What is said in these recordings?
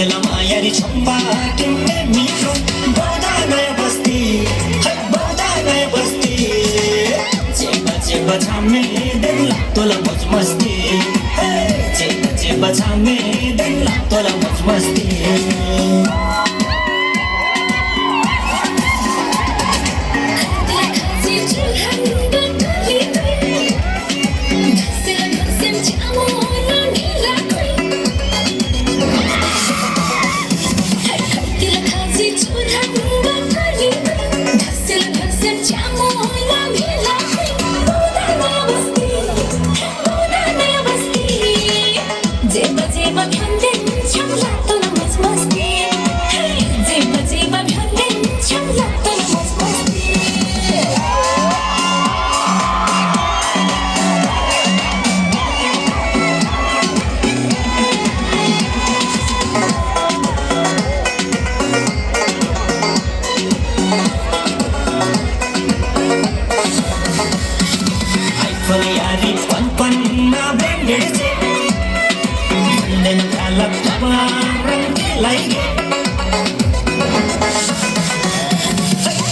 बेला मायारी छम्बा तिमीले मिठो बौदा नयाँ बस्ती बौदा नयाँ बस्ती चेपा चेपा छामे देख्ला तँलाई मौज मस्ती चेपा चेपा छामे देख्ला तँलाई मौज मस्ती यारी पन पन ना ब्रांडेड से बंदन काला तबा रंग लाइगे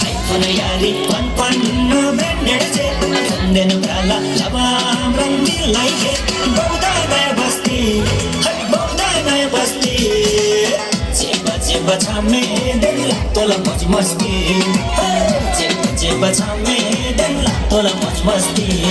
आईफोन यारी पन पन ना ब्रांडेड से बंदन काला तबा रंग लाइगे बौदा नयाँ बस्ती बौदा नयाँ बस्ती चेपा चेपा छामे देख्ला तँलाई मौज मस्ती चेपा चेपा छामे देख्ला तँलाई मौज मस्ती